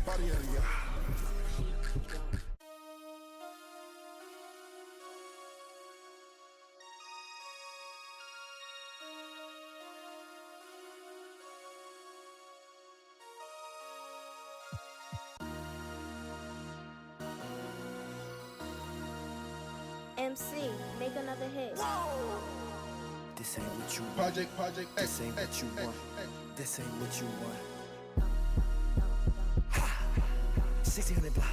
Body area. MC, make another hit. This ain't what you want. Project. This ain't what you want. This ain't what you want. 1600 block.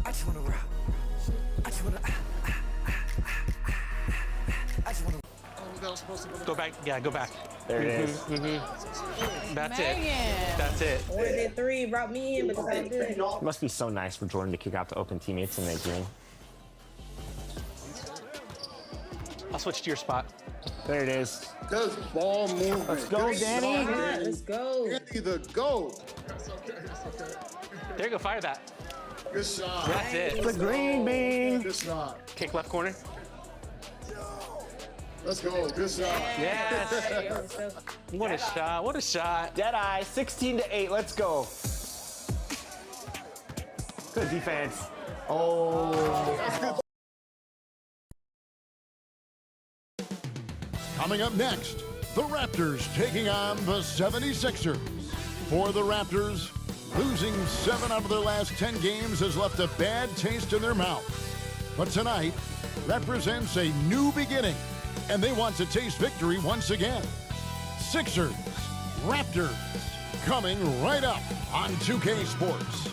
I just wanna rock. I just wanna. I just wanna. Go back. Yeah, go back. There it is. That's Megan. it. That's it. I wanted it 3, brought me in, but it's all good. It must be so nice for Jordan to kick out the open teammates and make green. I'll switch to your spot. There it is. There's ball movement. Let's go, Danny. Let's go. Danny the go. There you go. Fire that. Good shot. That's it. The green bean. Good shot. Kick left corner. Let's go. Good shot. Yes. Let's go. What a shot. What a shot. Deadeye, 16-8. Let's go. Good defense. Oh. Coming up next, the Raptors taking on the 76ers. For the Raptors, losing 7 out of their last 10 games has left a bad taste in their mouth. But tonight represents a new beginning, and they want to taste victory once again. Sixers, Raptors, coming right up on 2K Sports.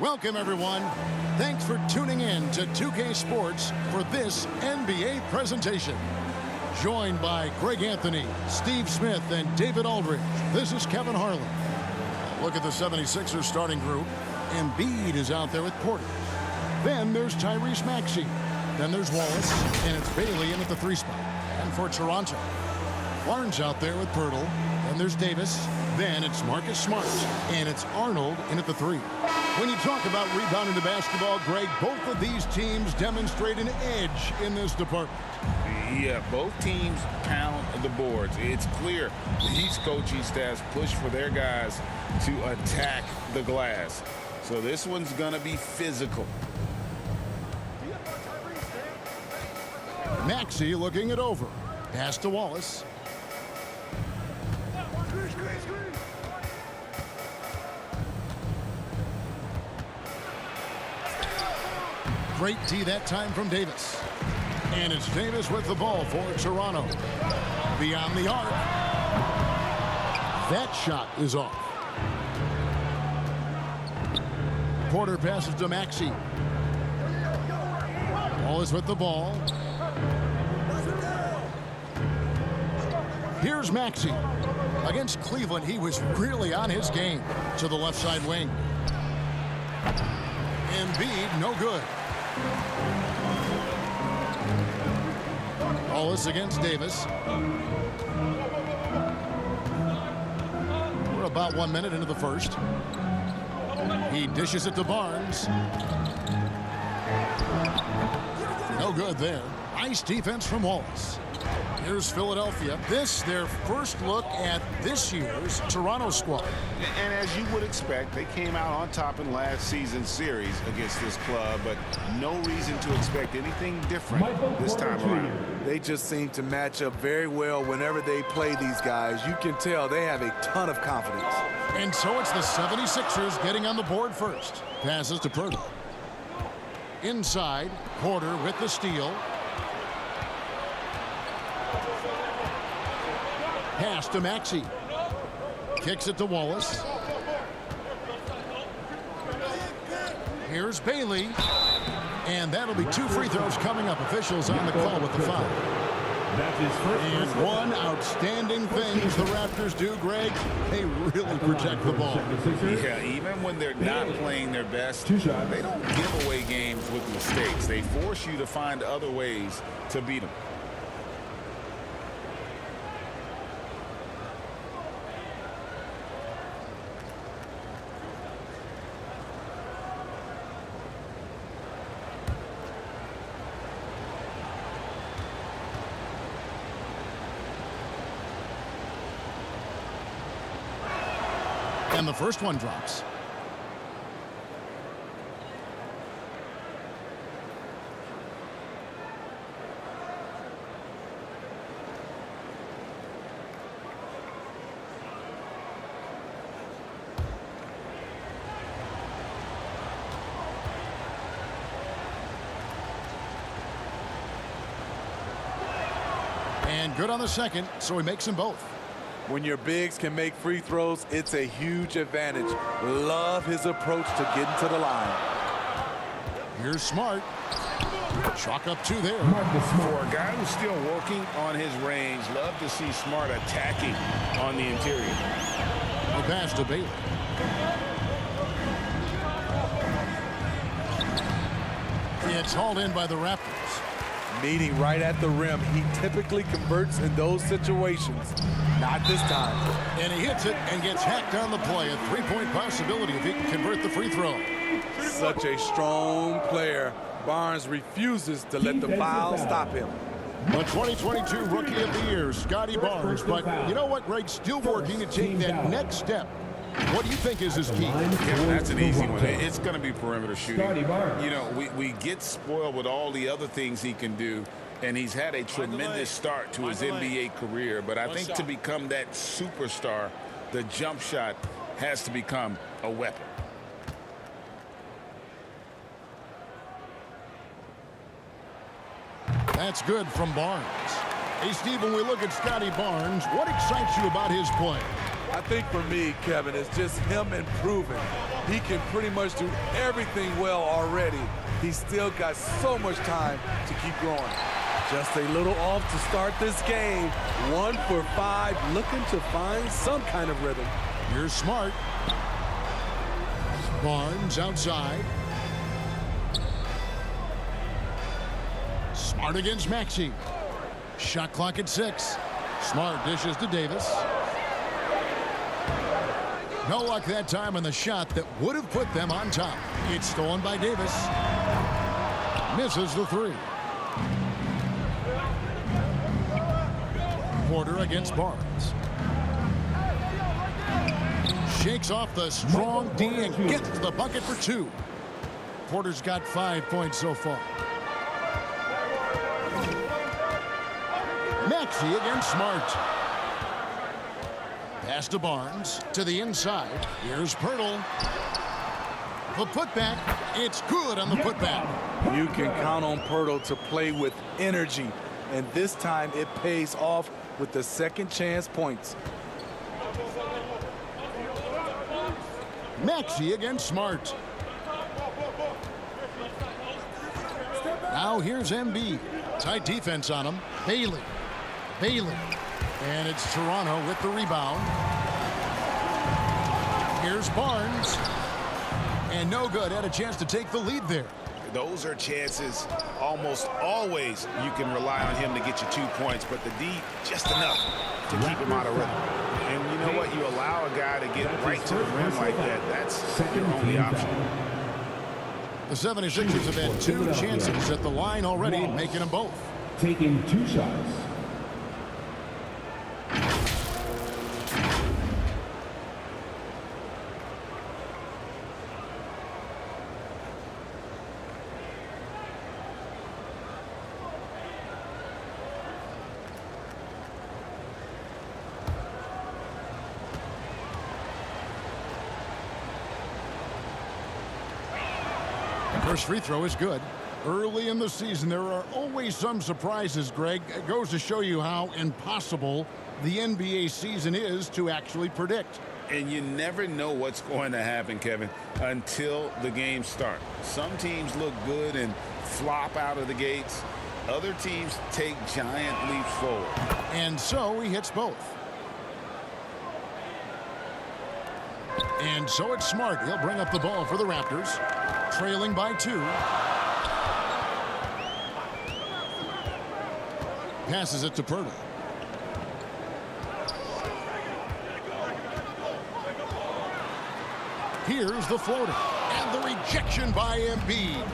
Welcome, everyone. Thanks for tuning in to 2K Sports for this NBA presentation. Joined by Greg Anthony, Steve Smith, and David Aldridge, this is Kevin Harlan. Look at the 76ers starting group. Embiid is out there with Porter. Then there's Tyrese Maxey. Then there's Wallace, and it's Bailey in at the 3 spot. And for Toronto, Barnes out there with Pirtle. Then there's Davis. Then it's Marcus Smart, and it's Arnold in at the 3. When you talk about rebounding the basketball, Greg, both of these teams demonstrate an edge in this department. Yeah, both teams pound the boards. It's clear these coaching staffs push for their guys to attack the glass. So this one's going to be physical. Maxey looking it over. Pass to Wallace. Great D that time from Davis. And it's Davis with the ball for Toronto. Beyond the arc. That shot is off. Porter passes to Maxey. Wallace with the ball. Here's Maxey. Against Cleveland, he was really on his game. To the left side wing. Embiid, no good. Wallace against Davis. We're about 1 minute into the first. He dishes it to Barnes. No good there. Nice defense from Wallace. Here's Philadelphia. This, their first look at this year's Toronto squad. And as you would expect, they came out on top in last season's series against this club, but no reason to expect anything different this time around. They just seem to match up very well whenever they play these guys. You can tell they have a ton of confidence. And so it's the 76ers getting on the board first. Passes to Pirtle. Inside, Porter with the steal. Pass to Maxey. Kicks it to Wallace. Here's Bailey. And that'll be 2 free throws coming up. Officials on the call with the foul. And one outstanding thing the Raptors do, Greg, they really protect the ball. Yeah, even when they're not playing their best, they don't give away games with mistakes. They force you to find other ways to beat them. And the first one drops. And good on the second, so he makes them both. When your bigs can make free throws, it's a huge advantage. Love his approach to getting to the line. Here's Smart. Chalk up two there. For a guy who's still working on his range, love to see Smart attacking on the interior. The pass to Bailey. It's hauled in by the Raptors. Meeting right at the rim, he typically converts in those situations. Not this time. And he hits it and gets hacked on the play. A three-point possibility if he can convert the free throw. Such a strong player. Barnes refuses to let the foul stop him. The 2022 Rookie of the Year, Scotty Barnes. But you know what, Greg? Still working to take that next step. What do you think is his key? Yeah, that's an easy one. It's going to be perimeter shooting. You know, we get spoiled with all the other things he can do, and he's had a tremendous start to his NBA career. But I think to become that superstar, the jump shot has to become a weapon. That's good from Barnes. Hey, Steve, when we look at Scotty Barnes, what excites you about his play? I think for me, Kevin, it's just him improving. He can pretty much do everything well already. He's still got so much time to keep growing. Just a little off to start this game. 1 for 5, looking to find some kind of rhythm. Here's Smart. Barnes outside. Smart against Maxey. Shot clock at 6. Smart dishes to Davis. No luck that time on the shot that would have put them on top. It's stolen by Davis. Misses the 3. Porter against Barnes. Shakes off the strong D and gets to the bucket for 2. Porter's got 5 points so far. Maxey against Smart. Pass to Barnes to the inside. Here's Pirtle. The putback. It's good on the putback. You can count on Pirtle to play with energy, and this time it pays off with the second chance points. Maxey against Smart. Now here's Embiid. Tight defense on him. Bailey. And it's Toronto with the rebound. Here's Barnes. And no good. Had a chance to take the lead there. Those are chances almost always you can rely on him to get you 2 points, but the D just enough to keep him out of rhythm. And you know what? You allow a guy to get right to the rim like that. That's your only option. The 76ers have had 2 chances at the line already, making them both. Taking 2 shots. First free throw is good. Early in the season, there are always some surprises, Greg. It goes to show you how impossible the NBA season is to actually predict. And you never know what's going to happen, Kevin, until the game starts. Some teams look good and flop out of the gates. Other teams take giant leaps forward. And so he hits both. And so it's Smart. He'll bring up the ball for the Raptors. Trailing by 2. Passes it to Pirtle. Here's the floater. And the rejection by Embiid.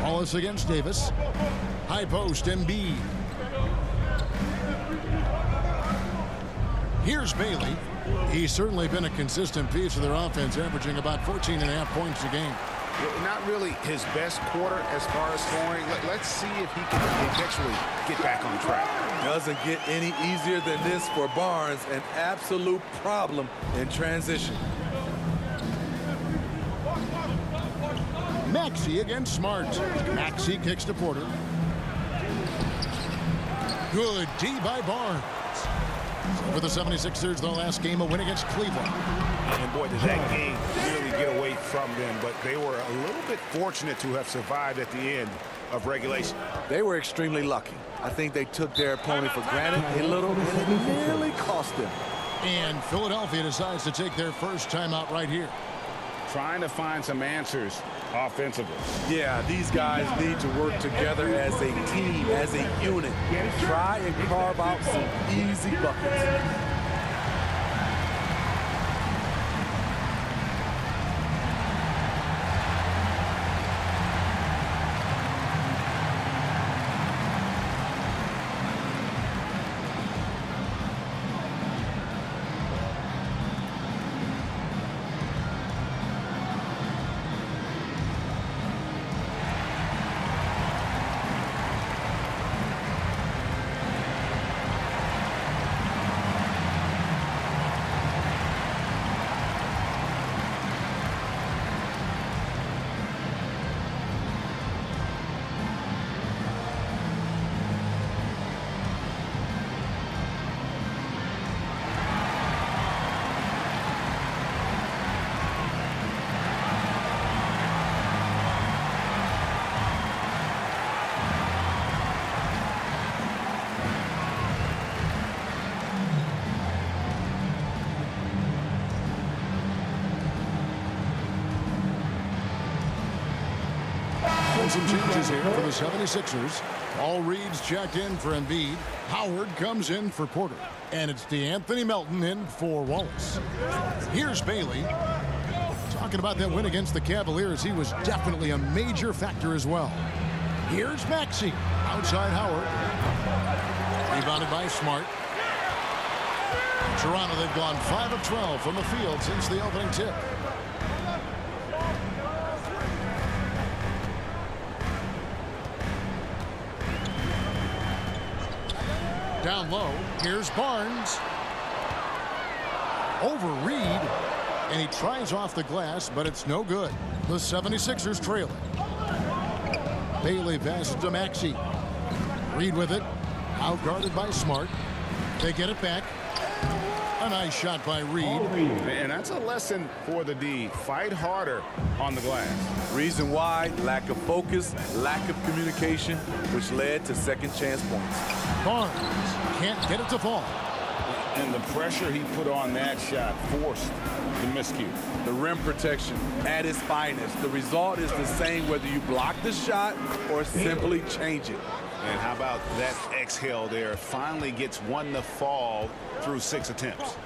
Wallace against Davis. High post, Embiid. Here's Bailey. He's certainly been a consistent piece of their offense, averaging about 14.5 points a game. Not really his best quarter as far as scoring. Let's see if he can eventually get back on track. Doesn't get any easier than this for Barnes. An absolute problem in transition. Maxey against Smart. Maxey kicks to Porter. Good D by Barnes. For the 76ers, the last game, a win against Cleveland. And boy, did that game really get away from them. But they were a little bit fortunate to have survived at the end of regulation. They were extremely lucky. I think they took their opponent for granted a little, and it nearly cost them. And Philadelphia decides to take their first timeout right here. Trying to find some answers offensively. Yeah, these guys need to work together as a team, as a unit. Try and carve out some easy buckets. Some changes here for the 76ers. All Reed's checked in for Embiid. Howard comes in for Porter. And it's DeAnthony Melton in for Wallace. Here's Bailey. Talking about that win against the Cavaliers, he was definitely a major factor as well. Here's Maxey. Outside Howard. Rebounded by Smart. Toronto, they've gone 5 of 12 from the field since the opening tip. Down low, here's Barnes. Over Reed, and he tries off the glass, but it's no good. The 76ers trail it. Bailey passes to Maxey. Reed with it, outguarded by Smart. They get it back. A nice shot by Reed. And that's a lesson for the D. Fight harder on the glass. Reason why, lack of focus, lack of communication, which led to second chance points. Barnes can't get it to fall. And the pressure he put on that shot forced the miscue. The rim protection at its finest. The result is the same whether you block the shot or simply change it. And how about that exhale there? Finally gets one to fall through 6 attempts.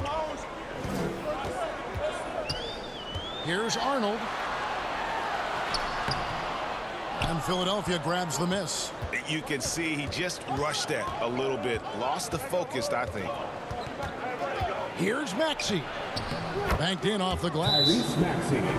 Here's Arnold. And Philadelphia grabs the miss. You can see he just rushed that a little bit. Lost the focus, I think. Here's Maxey. Banked in off the glass.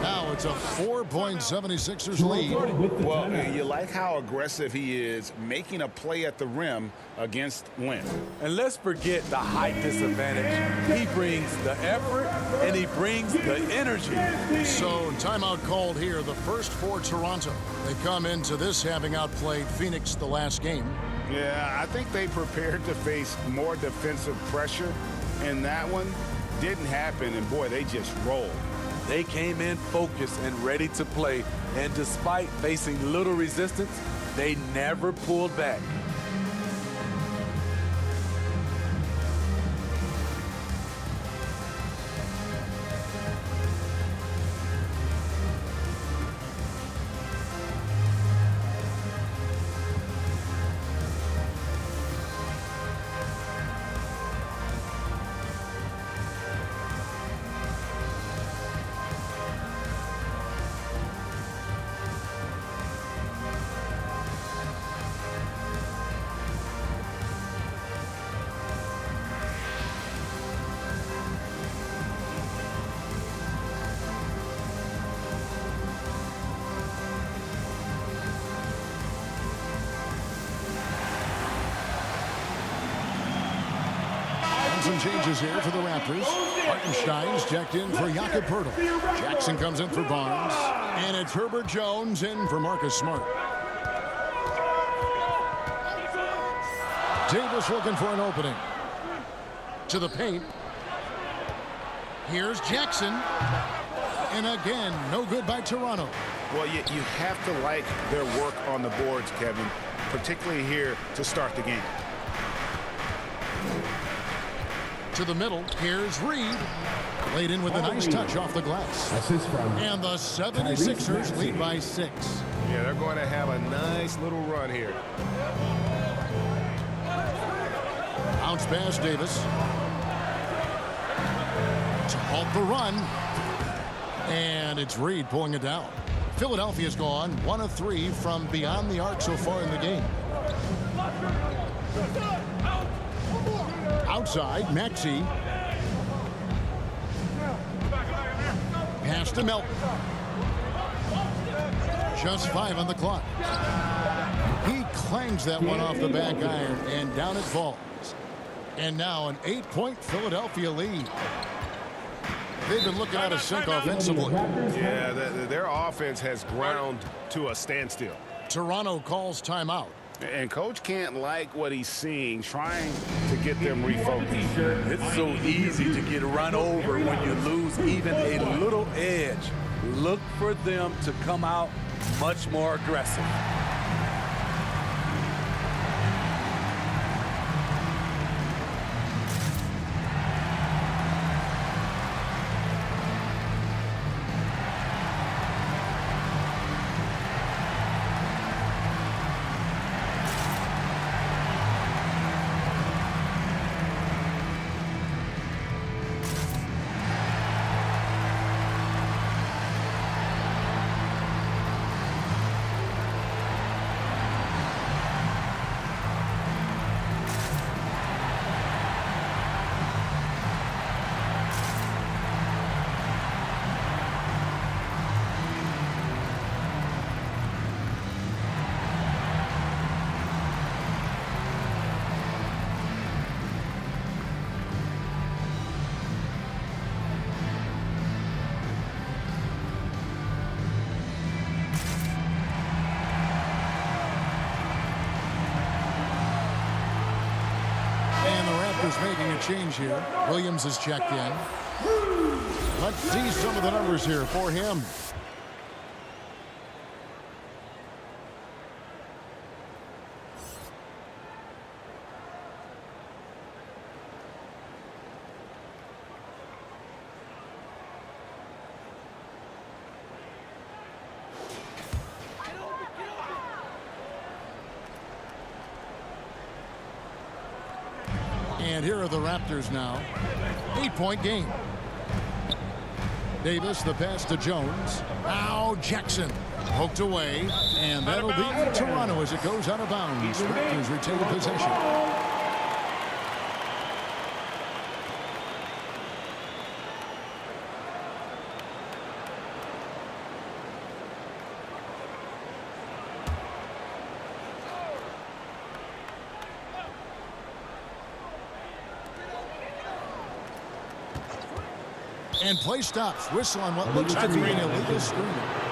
Now it's a 4-point 76ers lead. Well, you like how aggressive he is making a play at the rim against length. And let's forget the height disadvantage. He brings the effort and he brings the energy. So timeout called here, the first for Toronto. They come into this having outplayed Phoenix the last game. Yeah, I think they prepared to face more defensive pressure, and that one didn't happen, and boy, they just rolled. They came in focused and ready to play, and despite facing little resistance, they never pulled back. Some changes here for the Raptors. Hartenstein's checked in for Jakob Poeltl. Jackson comes in for Barnes. And it's Herbert Jones in for Marcus Smart. Davis looking for an opening. To the paint. Here's Jackson. And again, no good by Toronto. Well, you have to like their work on the boards, Kevin, particularly here to start the game. To the middle, here's Reed. Laid in with a nice touch off the glass. Assist from And the 76ers lead by 6. Yeah, they're going to have a nice little run here. Bounce pass, Davis. To halt the run. And it's Reed pulling it down. Philadelphia's gone 1 of 3 from beyond the arc so far in the game. Outside, Maxey. Pass to Melton. Just 5 on the clock. He clangs that one off the back iron, and down it falls. And now an 8-point Philadelphia lead. They've been looking out of sync offensively. Yeah, their offense has ground to a standstill. Toronto calls timeout. And Coach can't like what he's seeing, trying to get them refocused. It's so easy to get run over when you lose even a little edge. Look for them to come out much more aggressive. Making a change here. Williams is checked in. Let's see some of the numbers here for him. And here are the Raptors now. 8-point game. Davis, the pass to Jones. Now Jackson poked away. And that'll be Toronto as it goes out of bounds. Raptors retain possession. And play stops. Whistle on what looks to be an illegal screen.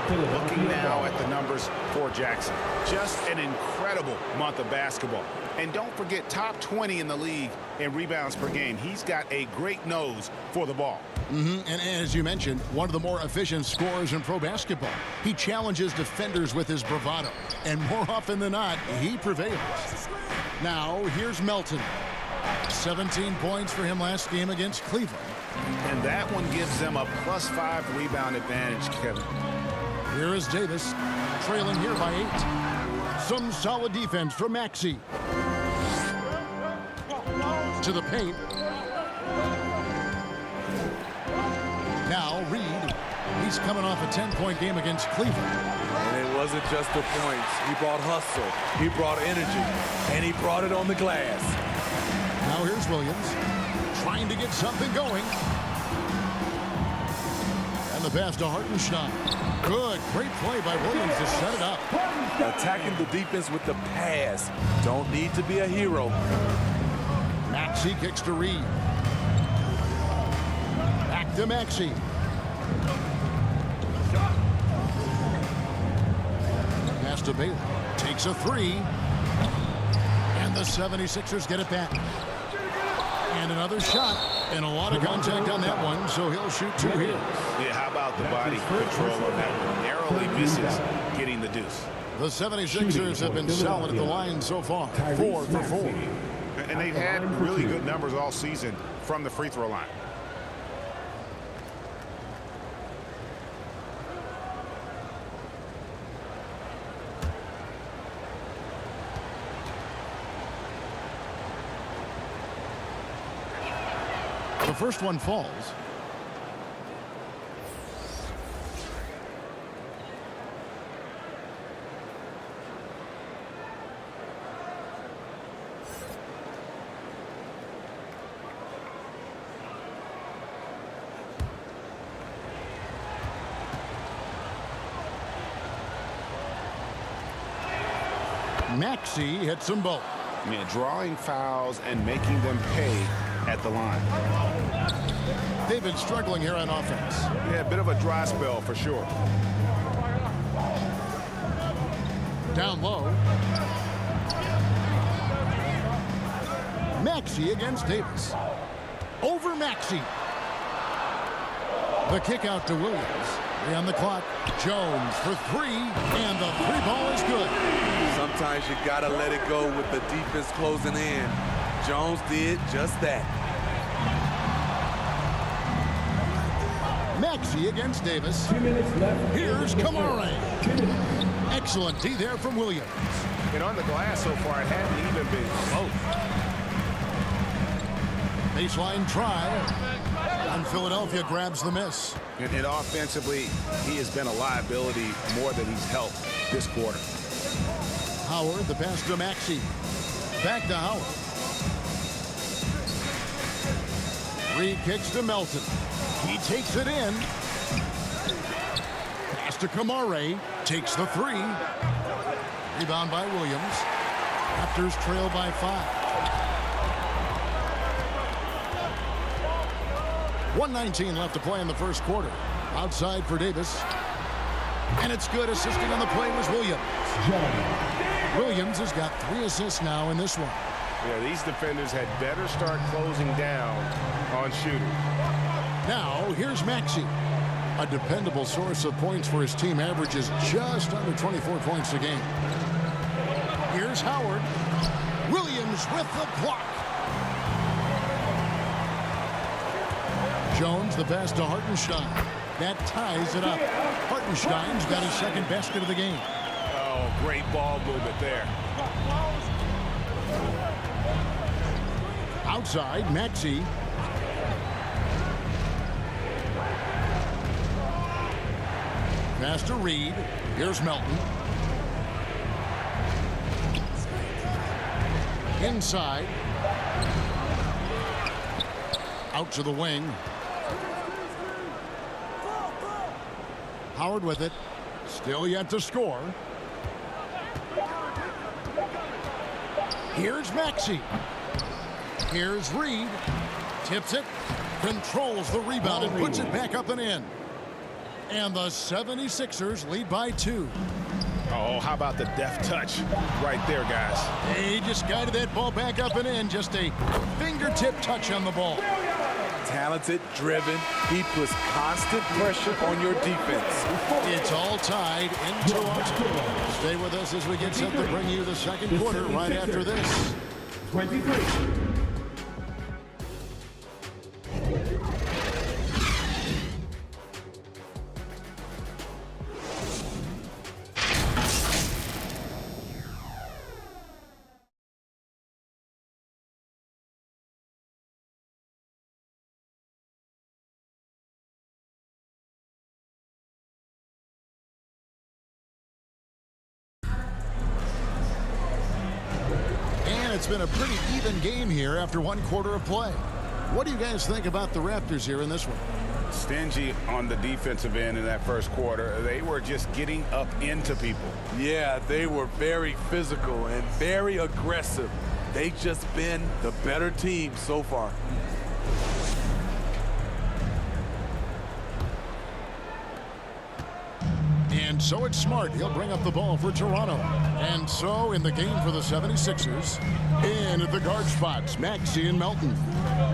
Looking now at the numbers for Jackson. Just an incredible month of basketball. And don't forget, top 20 in the league in rebounds per game. He's got a great nose for the ball. And as you mentioned, one of the more efficient scorers in pro basketball. He challenges defenders with his bravado. And more often than not, he prevails. Now, here's Melton. 17 points for him last game against Cleveland. And that one gives them a +5 rebound advantage, Kevin. Here is Davis, trailing here by 8. Some solid defense from Maxey. To the paint. Now Reed. He's coming off a 10-point game against Cleveland. And it wasn't just the points. He brought hustle. He brought energy. And he brought it on the glass. Now here's Williams. Trying to get something going. And the pass to Hartenstein. Good. Great play by Williams to set it up. Attacking the defense with the pass. Don't need to be a hero. Maxey kicks to Reed. Back to Maxey. Pass to Baylor. Takes a three. And the 76ers get it back. And another shot. And a lot of contact on that one, so he'll shoot two here. Yeah, how about the body control on that one? Narrowly misses getting the deuce. The 76ers have been solid at the line so far. 4 for 4. And they've had really good numbers all season from the free throw line. The first one falls. Maxey hits them both. Yeah, drawing fouls and making them pay at the line. They've been struggling here on offense. Yeah, a bit of a dry spell for sure. Down low. Maxey against Davis. Over Maxey. The kick out to Williams. 3 on the clock. Jones for 3, and the 3 ball is good. Sometimes you gotta let it go with the defense closing in. Jones did just that. Maxey against Davis. 2 minutes left. Here's Kamara. Excellent D there from Williams. And on the glass so far, it hadn't even been close. Baseline try. And Philadelphia grabs the miss. And offensively, he has been a liability more than he's helped this quarter. Howard, the pass to Maxey. Back to Howard. Reed kicks to Melton. He takes it in. Pass to Kamara. Takes the 3. Rebound by Williams. Raptors trail by 5. 1:19 left to play in the first quarter. Outside for Davis. And it's good. Assisting on the play was Williams. Williams has got 3 assists now in this one. Yeah, these defenders had better start closing down on shooting. Now, here's Maxey. A dependable source of points for his team, averages just under 24 points a game. Here's Howard. Williams with the block. Jones, the pass to Hartenstein. That ties it up. Hartenstein's got his second basket of the game. Oh, great ball movement there. Outside, Maxey. Pass to Reed. Here's Melton. Inside. Out to the wing. Howard with it. Still yet to score. Here's Maxey. Here's Reed. Tips it. Controls the rebound and puts it back up and in. And the 76ers lead by 2. Oh, how about the deft touch right there, guys? He just guided that ball back up and in. Just a fingertip touch on the ball. Talented, driven. He puts constant pressure on your defense. It's all tied into our. Stay with us as we get set to bring you the second quarter right after this. 23. It's been a pretty even game here after 1 quarter of play. What do you guys think about the Raptors here in this one? Stingy on the defensive end in that first quarter. They were just getting up into people. Yeah, they were very physical and very aggressive. They've just been the better team so far. And so it's Smart. He'll bring up the ball for Toronto. And so in the game for the 76ers, in at the guard spots, Maxey and Melton.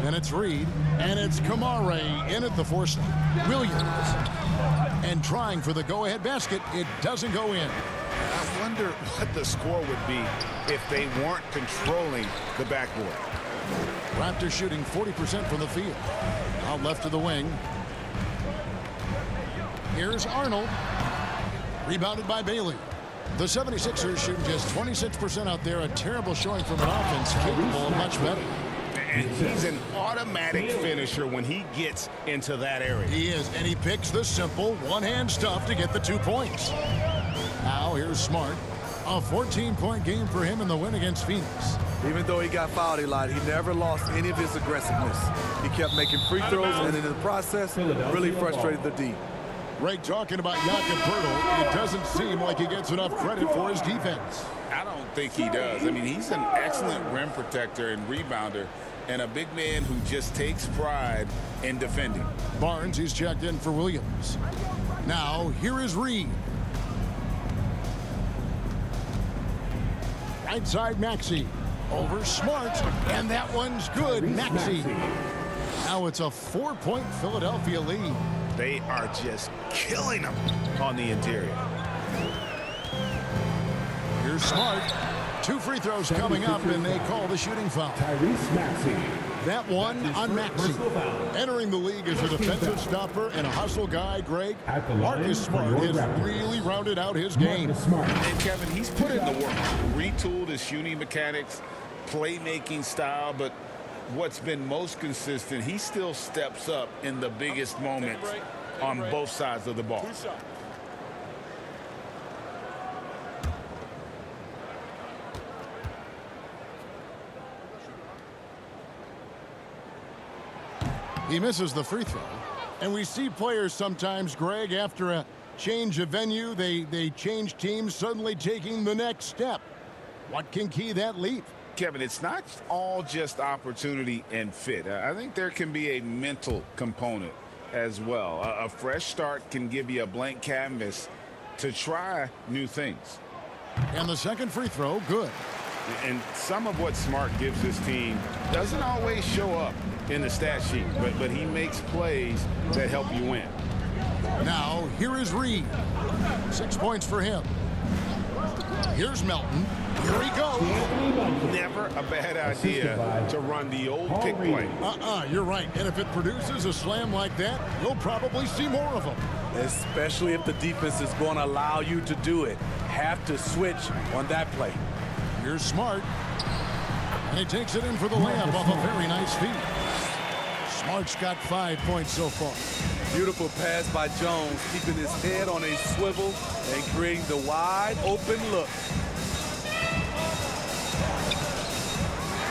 Then it's Reed, and it's Kamare in at the force. Williams. And trying for the go-ahead basket. It doesn't go in. I wonder what the score would be if they weren't controlling the backboard. Raptors shooting 40% from the field. Out left to the wing. Here's Arnold. Rebounded by Bailey. The 76ers shooting just 26% out there. A terrible showing from an offense capable of much better. And he's an automatic finisher when he gets into that area. He is, and he picks the simple one-hand stuff to get the 2 points. Now here's Smart. A 14-point game for him in the win against Phoenix. Even though he got fouled a lot, he never lost any of his aggressiveness. He kept making free throws, and in the process, really frustrated the D. Ray talking about Jakob Poeltl. It doesn't seem like he gets enough credit for his defense. I don't think he does. I mean, he's an excellent rim protector and rebounder, and a big man who just takes pride in defending. Barnes, he's checked in for Williams. Now, here is Reed. Right side, Maxey. Over Smart, and that one's good. Maxey. Now it's a 4-point Philadelphia lead. They are just killing them on the interior. Here's Smart. 2 free throws coming up, and they call the shooting foul. Tyrese Maxey. That one on Maxey. Entering the league as a defensive stopper and a hustle guy, Greg, Marcus Smart has really rounded out his game. And Kevin, he's put in the work. Retooled his shooting mechanics, playmaking style, but what's been most consistent, he still steps up in the biggest moments on both sides of the ball. He misses the free throw. And we see players sometimes, Greg, after a change of venue, they change teams, suddenly taking the next step. What can key that leap? Kevin, it's not all just opportunity and fit. I think there can be a mental component as well. A fresh start can give you a blank canvas to try new things. And the second free throw, good. And some of what Smart gives his team doesn't always show up in the stat sheet, but he makes plays that help you win. Now, here is Reed. 6 points for him. Here's Melton. Here he goes. Never a bad idea to run the old pick play. You're right. And if it produces a slam like that, you'll probably see more of them. Especially if the defense is going to allow you to do it. Have to switch on that play. Here's Smart. And he takes it in for the layup off a very nice feed. Smart's got 5 points so far. Beautiful pass by Jones, keeping his head on a swivel and creating the wide open look.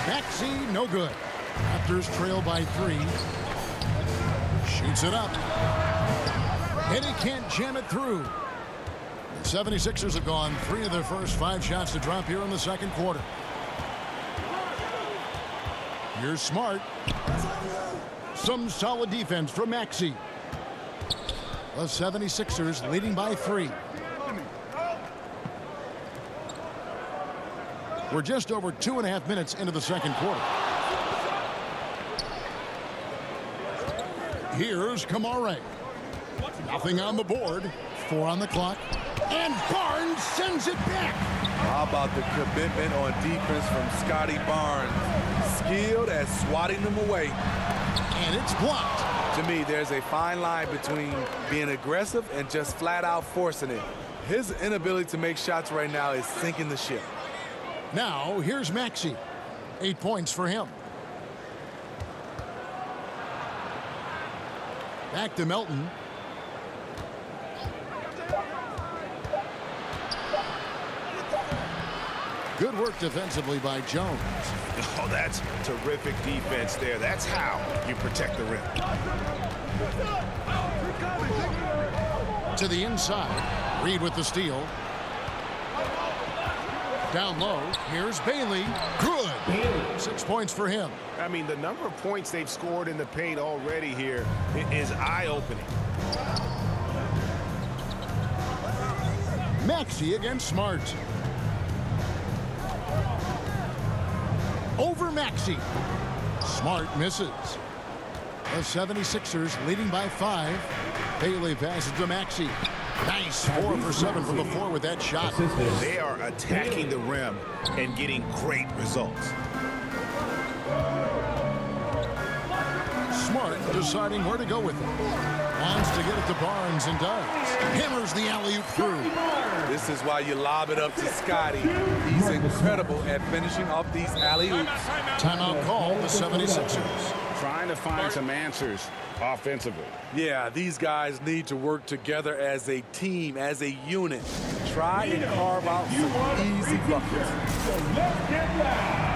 Maxey, no good. Raptors trail by 3. Shoots it up. And he can't jam it through. The 76ers have gone 3 of their first 5 shots to drop here in the second quarter. Here's Smart. Some solid defense from Maxey. The 76ers leading by 3. We're just over 2.5 minutes into the second quarter. Here's Kamare. Nothing on the board. 4 on the clock. And Barnes sends it back. How about the commitment on defense from Scotty Barnes? Skilled at swatting them away. And it's blocked. To me, there's a fine line between being aggressive and just flat out forcing it. His inability to make shots right now is sinking the ship. Now, here's Maxey. 8 points for him. Back to Melton. Good work defensively by Jones. Oh, that's terrific defense there. That's how you protect the rim. To the inside. Reed with the steal. Down low, here's Bailey. Good. 6 points for him. I mean, the number of points they've scored in the paint already here is eye-opening. Maxey against Smart. Over Maxey. Smart misses. The 76ers leading by 5. Bailey passes to Maxey. Nice 4 for 7 from the floor with that shot. They are attacking the rim and getting great results. Smart deciding where to go with it. Wants to get it to Barnes and does. Hammers the alley-oop through. This is why you lob it up to Scotty. He's incredible at finishing off these alley-oops. Timeout call, the 76ers. Trying to find some answers offensively. Yeah, these guys need to work together as a team, as a unit. Try and carve out some easy buckets. So let's get loud.